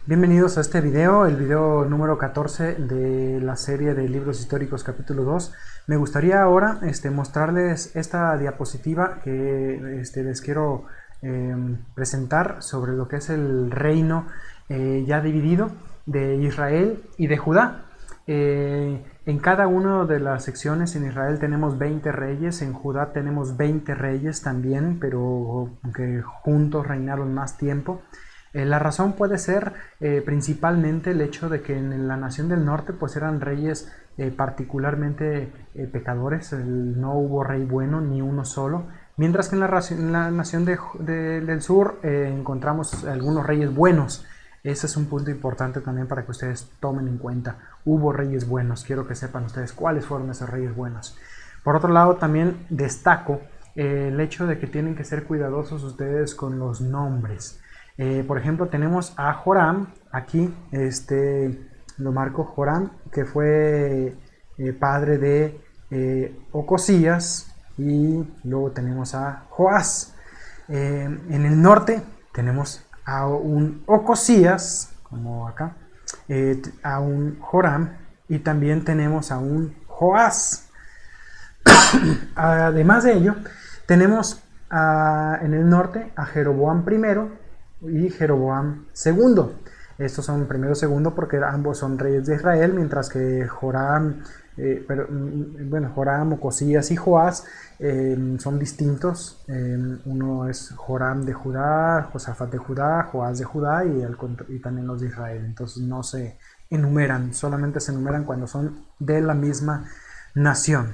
Bienvenidos a este video, el video número 14 de la serie de libros históricos capítulo 2. Me gustaría ahora mostrarles esta diapositiva que les quiero presentar sobre lo que es el reino ya dividido de Israel y de Judá. En cada una de las secciones en Israel tenemos 20 reyes, en Judá tenemos 20 reyes también, pero que juntos reinaron más tiempo. La razón puede ser principalmente el hecho de que en la nación del norte pues eran reyes particularmente pecadores, no hubo rey bueno ni uno solo, mientras que en la nación del sur encontramos algunos reyes buenos. Ese es un punto importante también para que ustedes tomen en cuenta. Hubo reyes buenos, quiero que sepan ustedes cuáles fueron esos reyes buenos. Por otro lado, también destaco el hecho de que tienen que ser cuidadosos ustedes con los nombres. Por ejemplo, tenemos a Joram, aquí lo marco Joram, que fue padre de Ocosías, y luego tenemos a Joás. En el norte tenemos a un Ocosías, como acá, a un Joram, y también tenemos a un Joás. Además de ello, tenemos en el norte a Jeroboam I y Jeroboam II. Estos son primero y segundo porque ambos son reyes de Israel, mientras que Joram, Joram, Ocosías y Joás son distintos. Uno es Joram de Judá, Josafat de Judá, Joás de Judá y también los de Israel. Entonces no se enumeran, solamente se enumeran cuando son de la misma nación.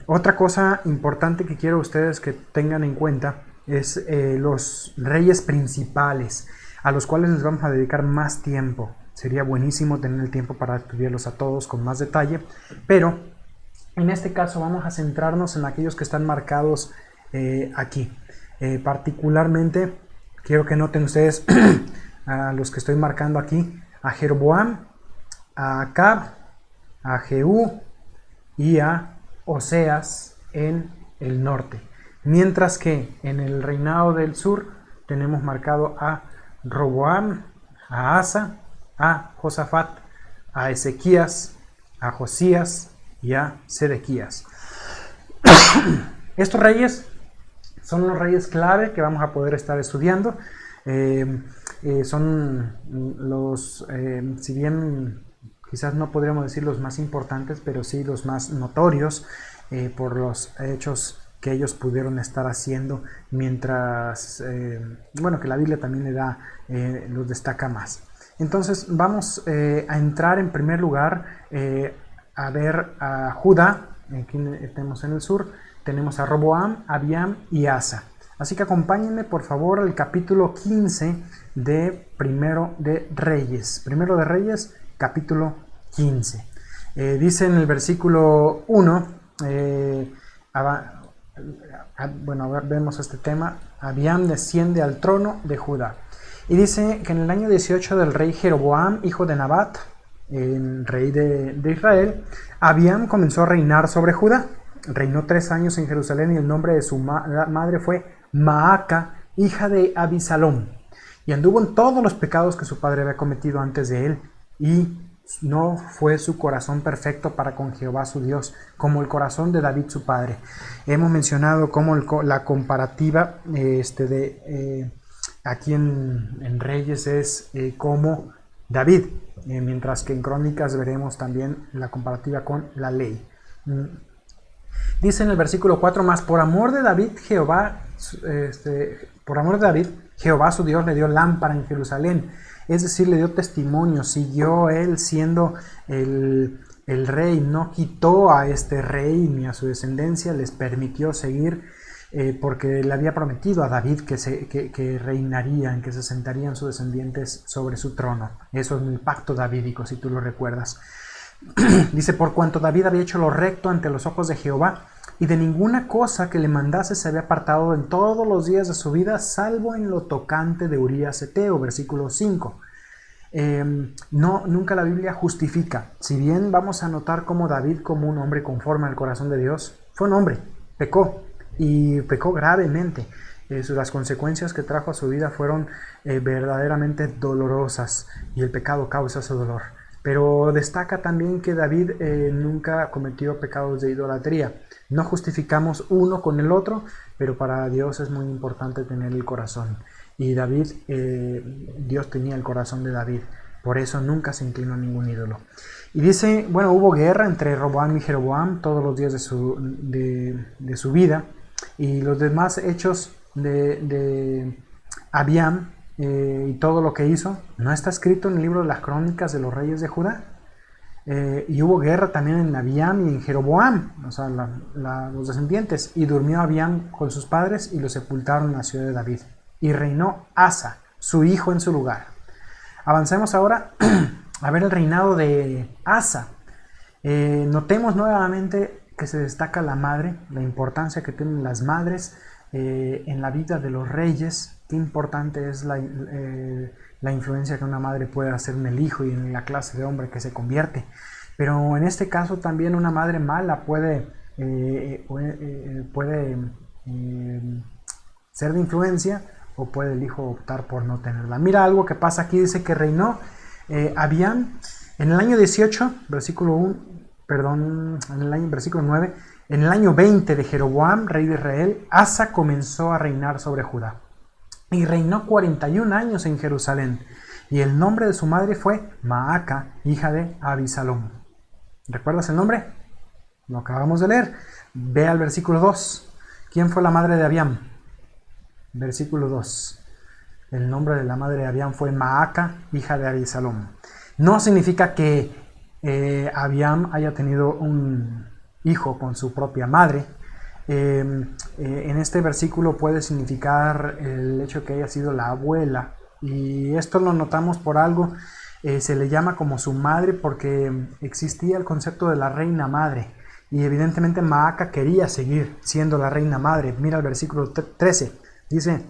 Otra cosa importante que quiero ustedes que tengan en cuenta es los reyes principales, a los cuales les vamos a dedicar más tiempo. Sería buenísimo tener el tiempo para estudiarlos a todos con más detalle, pero en este caso vamos a centrarnos en aquellos que están marcados aquí. Particularmente quiero que noten ustedes a los que estoy marcando aquí: a Jeroboam, a Acab, a Jehú y a Oseas en el norte. Mientras que en el reinado del sur tenemos marcado a Roboam, a Asa, a Josafat, a Ezequías, a Josías y a Sedequías. Estos reyes son los reyes clave que vamos a poder estar estudiando. Son los, si bien quizás no podríamos decir los más importantes, pero sí los más notorios por los hechos que ellos pudieron estar haciendo mientras, que la Biblia también los destaca más. Entonces vamos a entrar en primer lugar a ver a Judá. Aquí tenemos en el sur, tenemos a Roboam, Abiam y Asa. Así que acompáñenme por favor al capítulo 15 de Primero de Reyes. Primero de Reyes, capítulo 15. Dice en el versículo 1, vemos este tema: Abiam desciende al trono de Judá. Y dice que en el año 18 del rey Jeroboam, hijo de Nabat, rey de Israel, Abiam comenzó a reinar sobre Judá. Reinó 3 años en Jerusalén y el nombre de su madre fue Maaca, hija de Abisalom. Y anduvo en todos los pecados que su padre había cometido antes de él, y no fue su corazón perfecto para con Jehová su Dios, como el corazón de David su padre. Hemos mencionado cómo la comparativa aquí en Reyes es como David, mientras que en Crónicas veremos también la comparativa con la ley. Dice en el versículo 4: mas por amor de David Jehová su Dios le dio lámpara en Jerusalén. Es decir, le dio testimonio, siguió él siendo el rey, no quitó a este rey ni a su descendencia, les permitió seguir porque le había prometido a David que reinarían, que se sentarían sus descendientes sobre su trono. Eso es el pacto davídico, si tú lo recuerdas. Dice: por cuanto David había hecho lo recto ante los ojos de Jehová, y de ninguna cosa que le mandase se había apartado en todos los días de su vida, salvo en lo tocante de Urías Eteo, versículo 5. Nunca la Biblia justifica. Si bien vamos a notar cómo David, como un hombre conforme al corazón de Dios, fue un hombre, pecó, y pecó gravemente. las consecuencias que trajo a su vida fueron verdaderamente dolorosas y el pecado causa ese dolor. Pero destaca también que David nunca cometió pecados de idolatría. No justificamos uno con el otro, pero para Dios es muy importante tener el corazón. Y David, Dios tenía el corazón de David. Por eso nunca se inclinó a ningún ídolo. Y dice, bueno, hubo guerra entre Roboam y Jeroboam todos los días de su vida. Y los demás hechos de Abiam y todo lo que hizo, no está escrito en el libro de las crónicas de los reyes de Judá. Y hubo guerra también en Abiam y en Jeroboam, o sea, los descendientes. Y durmió Abiam con sus padres y lo sepultaron en la ciudad de David. Y reinó Asa, su hijo, en su lugar. Avancemos ahora a ver el reinado de Asa. Notemos nuevamente que se destaca la madre, la importancia que tienen las madres en la vida de los reyes. Qué importante es la influencia que una madre puede hacer en el hijo y en la clase de hombre que se convierte. Pero en este caso también una madre mala puede ser de influencia, o puede el hijo optar por no tenerla. Mira algo que pasa aquí, dice que reinó Abiam en el año 18, versículo 1, perdón, versículo 9, en el año 20 de Jeroboam, rey de Israel, Asa comenzó a reinar sobre Judá. Y reinó 41 años en Jerusalén. Y el nombre de su madre fue Maaca, hija de Abisalom. ¿Recuerdas el nombre? Lo acabamos de leer. Ve al versículo 2. ¿Quién fue la madre de Abiam? Versículo 2. El nombre de la madre de Abiam fue Maaca, hija de Abisalom. No significa que Abiam haya tenido un hijo con su propia madre. En este versículo puede significar el hecho que haya sido la abuela. Y esto lo notamos por algo. Se le llama como su madre porque existía el concepto de la reina madre. Y evidentemente Maaca quería seguir siendo la reina madre. Mira el versículo 13. Dice,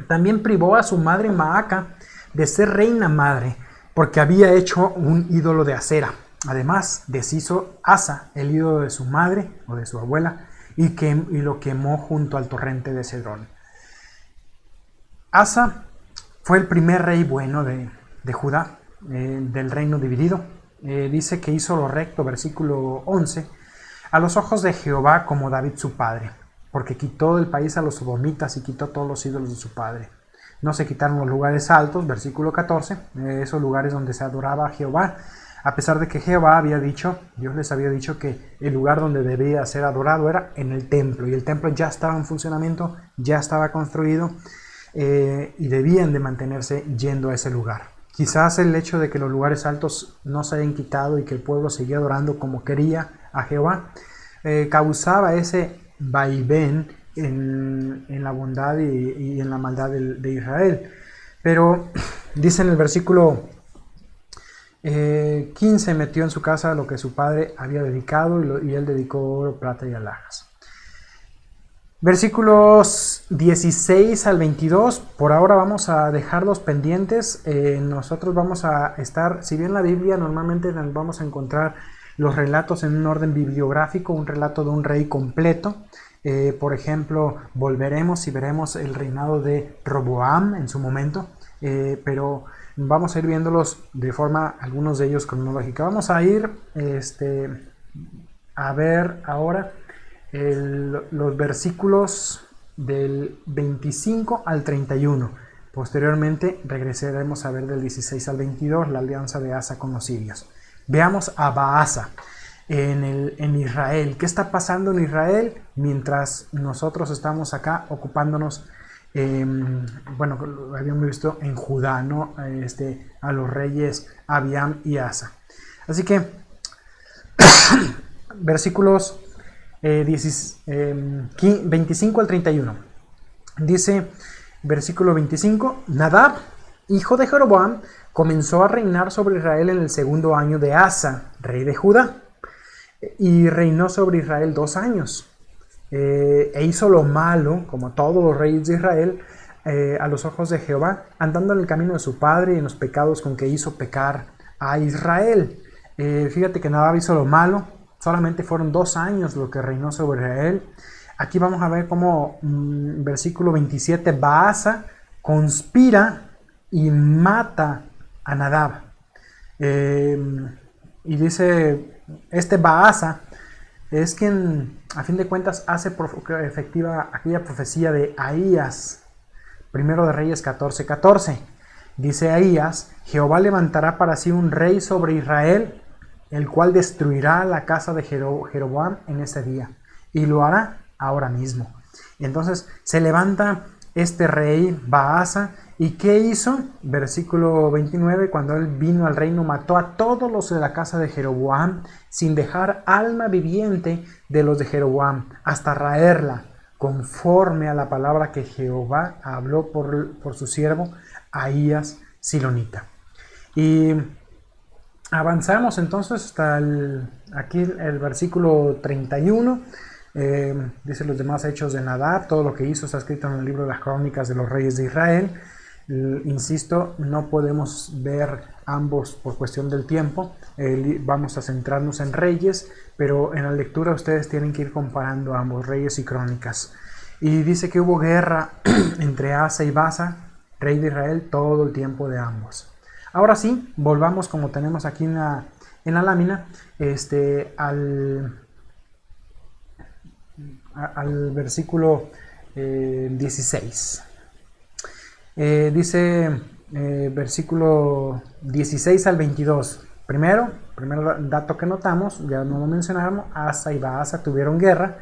también privó a su madre Maaca de ser reina madre, porque había hecho un ídolo de acera. Además, deshizo Asa el ídolo de su madre o de su abuela y lo quemó junto al torrente de Cedrón. Asa fue el primer rey bueno de Judá, del reino dividido. Dice que hizo lo recto, versículo 11, a los ojos de Jehová como David su padre, porque quitó del país a los sodomitas y quitó todos los ídolos de su padre. No se quitaron los lugares altos, versículo 14, esos lugares donde se adoraba a Jehová, a pesar de que Jehová había dicho, Dios les había dicho que el lugar donde debía ser adorado era en el templo, y el templo ya estaba en funcionamiento, ya estaba construido, y debían de mantenerse yendo a ese lugar. Quizás el hecho de que los lugares altos no se hayan quitado y que el pueblo seguía adorando como quería a Jehová, causaba ese vaivén en la bondad y en la maldad de Israel. Pero dice en el versículo 15, metió en su casa lo que su padre había dedicado y él dedicó oro, plata y alhajas. Versículos 16 al 22, por ahora vamos a dejarlos pendientes. Nosotros vamos a estar, si bien la Biblia normalmente vamos a encontrar los relatos en un orden bibliográfico, un relato de un rey completo. Por ejemplo, volveremos y veremos el reinado de Roboam en su momento, pero vamos a ir viéndolos de forma, algunos de ellos cronológica. Vamos a ir a ver ahora los versículos del 25 al 31. Posteriormente regresaremos a ver del 16 al 22 la alianza de Asa con los sirios. Veamos a Baasa en Israel. ¿Qué está pasando en Israel mientras nosotros estamos acá ocupándonos? Bueno, lo habíamos visto en Judá, ¿no? A los reyes Abiam y Asa. Así que versículos 25 al 31. Dice, versículo 25, Nadab, hijo de Jeroboam, comenzó a reinar sobre Israel en el segundo año de Asa, rey de Judá, y reinó sobre Israel 2 años. E hizo lo malo, como todos los reyes de Israel, a los ojos de Jehová, andando en el camino de su padre y en los pecados con que hizo pecar a Israel. Fíjate que Nadab hizo lo malo. Solamente fueron 2 años lo que reinó sobre Israel. Aquí vamos a ver cómo, versículo 27, Baasa conspira y mata a Nadab. Y dice, este Baasa es quien, a fin de cuentas, hace efectiva aquella profecía de Ahías, primero de Reyes 14:14. Dice Ahías, Jehová levantará para sí un rey sobre Israel, el cual destruirá la casa de Jeroboam en ese día, y lo hará ahora mismo. Y entonces se levanta este rey Baasa, ¿y qué hizo? Versículo 29, cuando él vino al reino, mató a todos los de la casa de Jeroboam, sin dejar alma viviente de los de Jeroboam, hasta raerla, conforme a la palabra que Jehová habló por su siervo Ahías Silonita. Y avanzamos entonces hasta aquí el versículo 31. Dice los demás hechos de Nadab, todo lo que hizo está escrito en el libro de las crónicas de los reyes de Israel. Insisto, no podemos ver ambos por cuestión del tiempo. Vamos a centrarnos en Reyes, pero en la lectura ustedes tienen que ir comparando ambos, Reyes y Crónicas. Y dice que hubo guerra entre Asa y Baasa, rey de Israel, todo el tiempo de ambos. Ahora sí, volvamos como tenemos aquí en la lámina, al versículo 16. Dice versículo 16 al 22. Primero dato que notamos, ya no lo mencionamos, Asa y Baasa tuvieron guerra.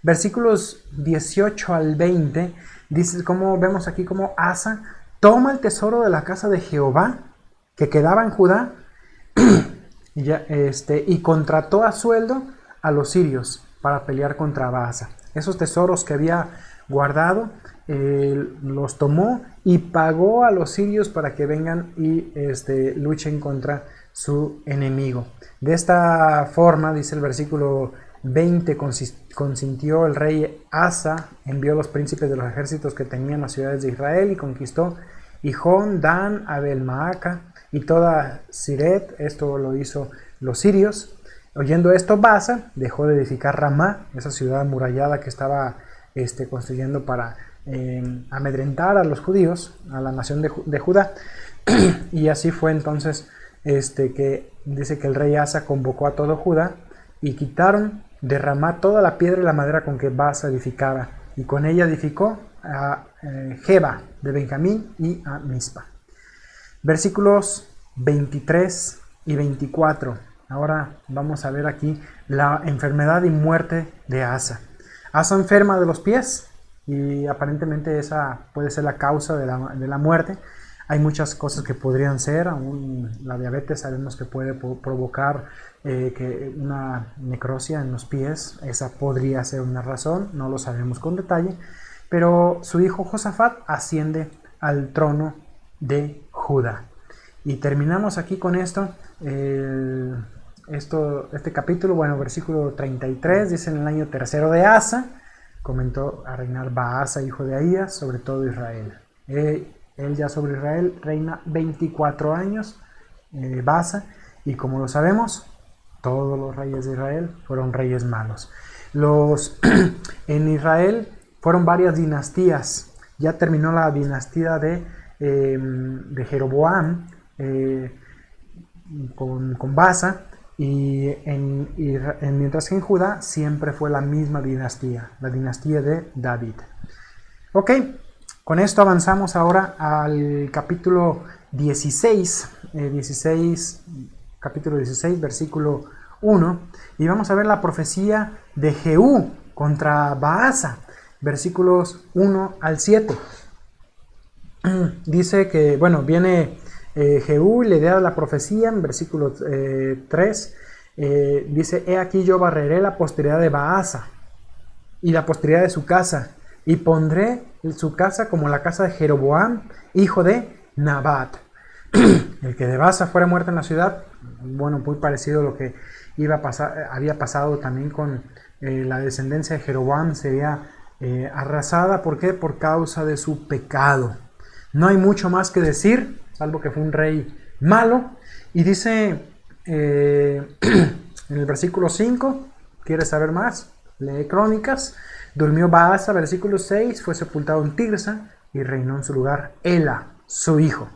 Versículos 18 al 20, dice, como vemos aquí, como Asa toma el tesoro de la casa de Jehová que quedaba en Judá y contrató a sueldo a los sirios para pelear contra Baasa. Esos tesoros que había guardado, los tomó y pagó a los sirios para que vengan y luchen contra su enemigo. De esta forma, dice el versículo 20, consintió el rey Asa, envió los príncipes de los ejércitos que tenían las ciudades de Israel y conquistó Hijón, Dan, Abel Maaca y toda Siret. Esto lo hizo los sirios. Oyendo esto, Baasa dejó de edificar Ramá, esa ciudad amurallada que estaba construyendo para amedrentar a los judíos, a la nación de Judá. Y así fue entonces que dice que el rey Asa convocó a todo Judá y quitaron de Ramá toda la piedra y la madera con que Baasa edificaba, y con ella edificó a Geba de Benjamín y a Mispa. Versículos 23 y 24. Ahora vamos a ver aquí la enfermedad y muerte de Asa. Asa enferma de los pies y aparentemente esa puede ser la causa de la muerte. Hay muchas cosas que podrían ser, aún la diabetes sabemos que puede provocar que una necrosia en los pies. Esa podría ser una razón, no lo sabemos con detalle, pero su hijo Josafat asciende al trono de Judá. Y terminamos aquí con esto. Este capítulo, bueno, versículo 33, dice: en el año tercero de Asa comenzó a reinar Baasa, hijo de Ahías, sobre todo Israel. Él ya sobre Israel reina 24 años, Baasa, y como lo sabemos, todos los reyes de Israel fueron reyes malos. En Israel fueron varias dinastías. Ya terminó la dinastía de Jeroboam con Baasa, mientras que en Judá siempre fue la misma dinastía, la dinastía de David. Ok, con esto avanzamos ahora al capítulo 16, capítulo 16, versículo 1, y vamos a ver la profecía de Jehú contra Baasa, versículos 1 al 7. Dice que, bueno, viene Jehú y le da la profecía en versículo 3. Dice: he aquí yo barreré la posteridad de Baasa y la posteridad de su casa, y pondré su casa como la casa de Jeroboam, hijo de Nabat. El que de Baasa fuera muerto en la ciudad, bueno, muy parecido a lo que había pasado también con la descendencia de Jeroboam, sería arrasada. ¿Por qué? Por causa de su pecado. No hay mucho más que decir, salvo que fue un rey malo. Y dice en el versículo 5, ¿quieres saber más? lee Crónicas. Durmió Baasa, versículo 6, fue sepultado en Tirsa y reinó en su lugar Ela, su hijo.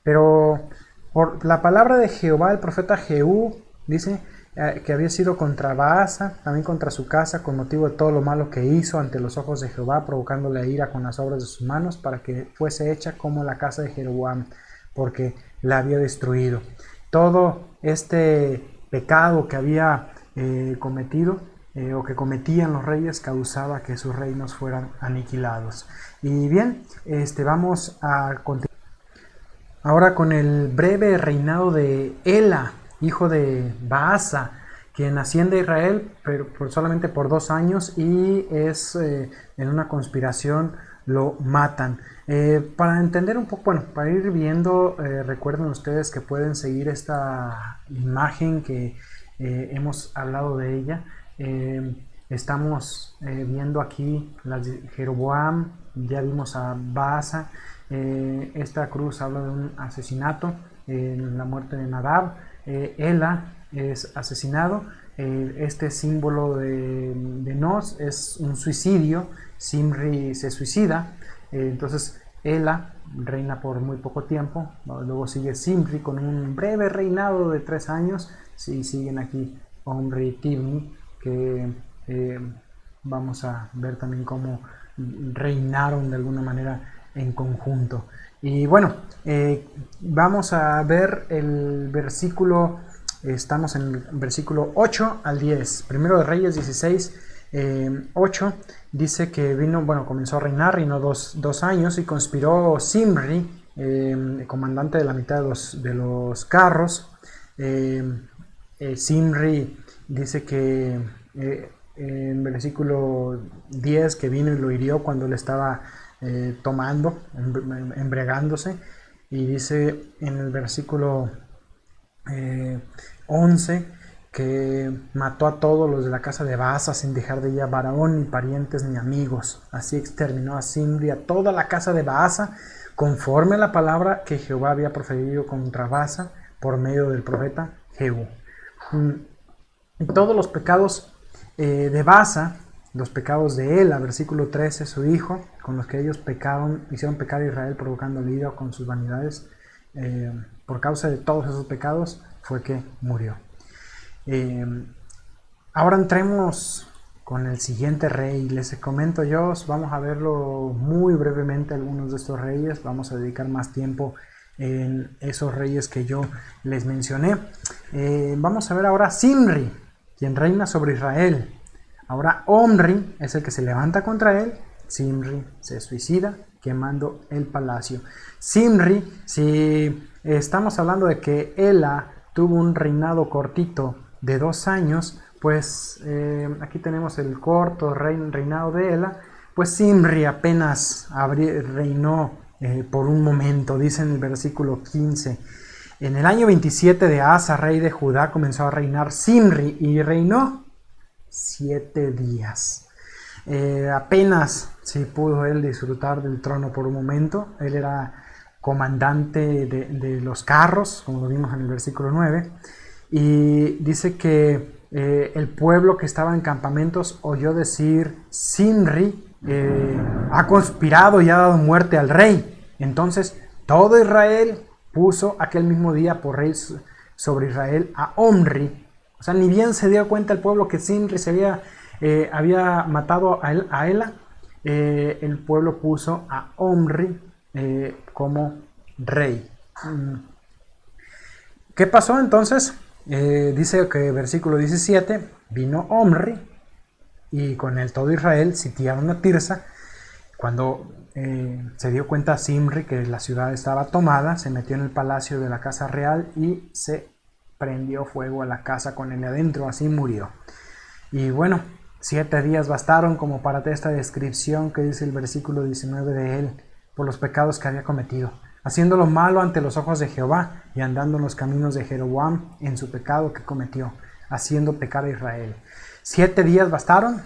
Pero por la palabra de Jehová, el profeta Jehú dice que había sido contra Baasa, también contra su casa, con motivo de todo lo malo que hizo ante los ojos de Jehová, provocándole ira con las obras de sus manos, para que fuese hecha como la casa de Jeroboam, porque la había destruido. Todo este pecado que había cometido, o que cometían los reyes, causaba que sus reinos fueran aniquilados. Y bien, vamos a continuar ahora con el breve reinado de Ela, hijo de Baasa, quien asciende a Israel pero solamente por 2 años, y es en una conspiración lo matan. Para entender un poco, bueno, para ir viendo, recuerden ustedes que pueden seguir esta imagen que hemos hablado de ella. Estamos viendo aquí las de Jeroboam, ya vimos a Baasa. Esta cruz habla de un asesinato, la muerte de Nadab. Ela es asesinado. Este símbolo de Nos es un suicidio. Simri se suicida. Entonces Ela reina por muy poco tiempo. Luego sigue Simri con un breve reinado de 3 años. Sí, siguen aquí Omri y Tibni, que vamos a ver también cómo reinaron de alguna manera en conjunto. Y bueno, vamos a ver el versículo, estamos en el versículo 8 al 10. Primero de Reyes 16, 8, dice que comenzó a reinar, reinó 2 años, y conspiró Simri, comandante de la mitad de los carros. Simri dice que en versículo 10 que vino y lo hirió cuando le estaba tomando, embriagándose. Y dice en el versículo 11 que mató a todos los de la casa de Baasa sin dejar de ella varón, ni parientes, ni amigos. Así exterminó a Simri a toda la casa de Baasa, conforme a la palabra que Jehová había proferido contra Baasa por medio del profeta Jehú. Todos los pecados de Baasa, los pecados de Ela, versículo 13, su hijo, con los que ellos pecaron, hicieron pecar a Israel provocando ira con sus vanidades, por causa de todos esos pecados fue que murió. Ahora entremos con el siguiente rey. Les comento yo, vamos a verlo muy brevemente, algunos de estos reyes. Vamos a dedicar más tiempo en esos reyes que yo les mencioné. Vamos a ver ahora Simri, quien reina sobre Israel. Ahora Omri es el que se levanta contra él. Simri se suicida quemando el palacio. Simri, si estamos hablando de que Ela tuvo un reinado cortito de 2 años, pues aquí tenemos el corto reinado de Ela. Pues Simri apenas reinó por un momento. Dice en el versículo 15: en el año 27 de Asa, rey de Judá, comenzó a reinar Simri y reinó 7 días. Apenas si pudo él disfrutar del trono por un momento. Él era comandante de los carros, como lo vimos en el versículo 9, y dice que el pueblo que estaba en campamentos oyó decir: Simri ha conspirado y ha dado muerte al rey. Entonces todo Israel puso aquel mismo día por rey sobre Israel a Omri. O sea, ni bien se dio cuenta el pueblo que Simri se había matado a Ela, el pueblo puso a Omri como rey. ¿Qué pasó entonces? Dice que versículo 17, vino Omri y con él todo Israel sitiaron a Tirsa. Cuando se dio cuenta Simri que la ciudad estaba tomada, se metió en el palacio de la casa real y se prendió fuego a la casa con él adentro, así murió. Y bueno, 7 días bastaron como para esta descripción que dice el versículo 19 de él, por los pecados que había cometido, haciendo lo malo ante los ojos de Jehová y andando en los caminos de Jeroboam en su pecado que cometió, haciendo pecar a Israel. 7 días bastaron.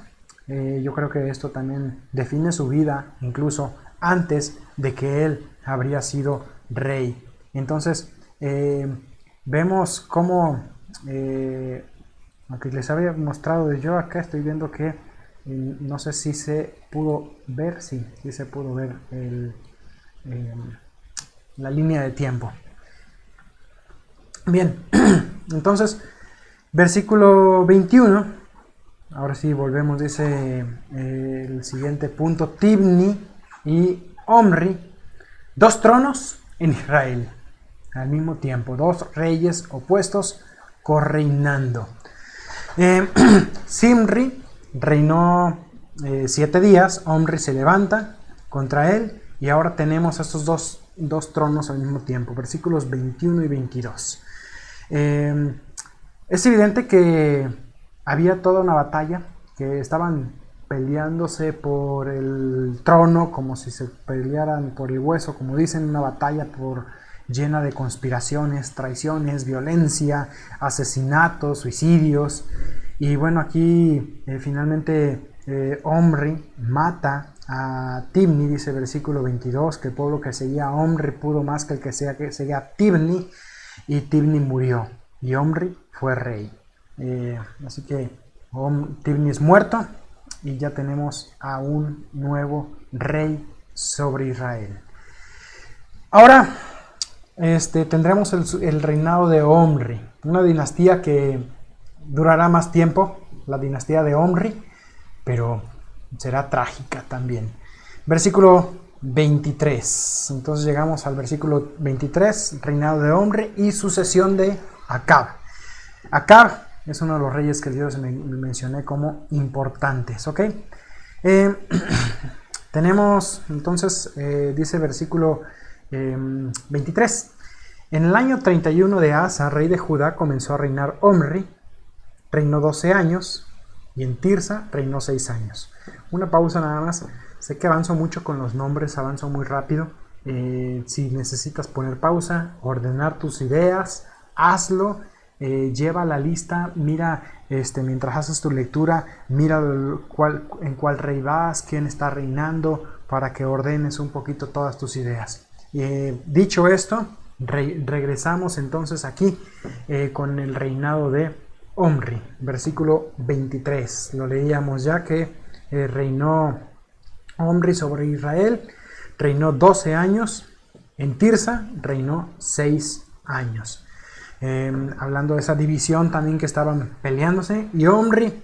Yo creo que esto también define su vida, incluso antes de que él habría sido rey. Entonces, vemos cómo Aunque les había mostrado yo acá, estoy viendo que no sé si se pudo ver, sí se pudo ver la línea de tiempo. Bien, entonces, versículo 21, ahora sí volvemos, dice el siguiente punto: Tibni y Omri, dos tronos en Israel, al mismo tiempo, dos reyes opuestos correinando. Simri reinó 7 días, Omri se levanta contra él, y ahora tenemos estos dos tronos al mismo tiempo, versículos 21 y 22. Es evidente que había toda una batalla, que estaban peleándose por el trono como si se pelearan por el hueso, como dicen, una batalla llena de conspiraciones, traiciones, violencia, asesinatos, suicidios. Y bueno, aquí finalmente Omri mata a Tibni, dice versículo 22, que el pueblo que seguía a Omri pudo más que el que seguía a Tibni, y Tibni murió y Omri fue rey. Así que Tibni es muerto y ya tenemos a un nuevo rey sobre Israel. Ahora tendremos el reinado de Omri, una dinastía que durará más tiempo, la dinastía de Omri, pero será trágica también. Versículo 23. Entonces llegamos al versículo 23, reinado de Omri y sucesión de Acab. Acab es uno de los reyes que yo mencioné como importantes, ¿ok? Tenemos entonces, dice versículo 23. En el año 31 de Asa, rey de Judá, comenzó a reinar Omri, reinó 12 años, y en Tirsa reinó 6 años. Una pausa nada más. Sé que avanzo mucho con los nombres, avanzo muy rápido. Si necesitas poner pausa, ordenar tus ideas, hazlo. Lleva la lista, mira mientras haces tu lectura, mira en cuál rey vas, quién está reinando, para que ordenes un poquito todas tus ideas. Dicho esto, regresamos entonces aquí con el reinado de Omri, versículo 23. Lo leíamos ya que reinó Omri sobre Israel, reinó 12 años, en Tirsa reinó 6 años. Hablando de esa división también que estaban peleándose, y Omri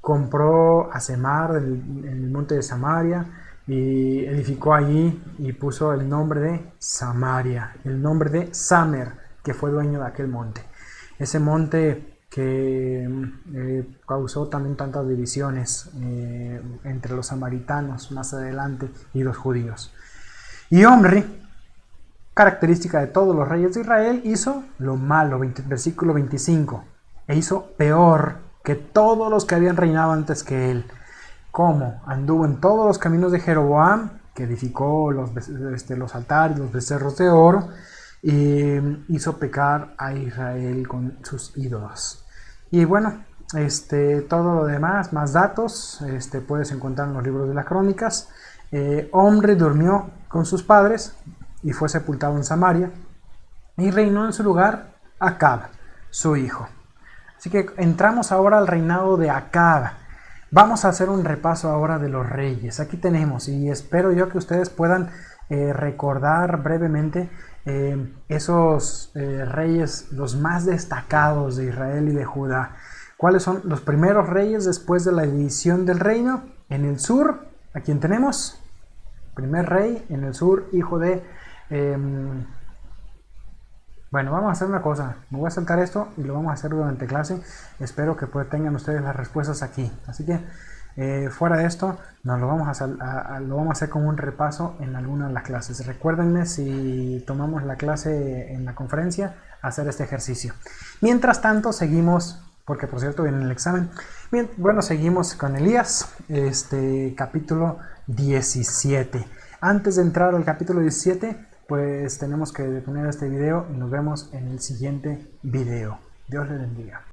compró a Semar en el monte de Samaria y edificó allí y puso el nombre de Samaria, el nombre de Samer, que fue dueño de aquel monte. Ese monte que causó también tantas divisiones entre los samaritanos más adelante y los judíos. Y Omri, característica de todos los reyes de Israel, hizo lo malo, versículo 25, e hizo peor que todos los que habían reinado antes que él. ¿Cómo? Anduvo en todos los caminos de Jeroboam, que edificó los altares, los becerros de oro, y hizo pecar a Israel con sus ídolos. Y bueno, todo lo demás, más datos, puedes encontrar en los libros de las crónicas. Omri durmió con sus padres y fue sepultado en Samaria, y reinó en su lugar Acab, su hijo. Así que entramos ahora al reinado de Acab. Vamos a hacer un repaso ahora de los reyes. Aquí tenemos, y espero yo que ustedes puedan recordar brevemente esos reyes, los más destacados de Israel y de Judá. ¿Cuáles son los primeros reyes después de la división del reino? En el sur, ¿a quién tenemos? Primer rey en el sur, hijo de... Bueno, vamos a hacer una cosa. Me voy a saltar esto y lo vamos a hacer durante clase. Espero que tengan ustedes las respuestas aquí. Así que fuera de esto, lo vamos a hacer como un repaso en alguna de las clases. Recuérdenme, si tomamos la clase en la conferencia, hacer este ejercicio. Mientras tanto, seguimos, porque por cierto viene el examen. Bien, bueno, seguimos con Elías, capítulo 17. Antes de entrar al capítulo 17, pues tenemos que detener este video y nos vemos en el siguiente video. Dios les bendiga.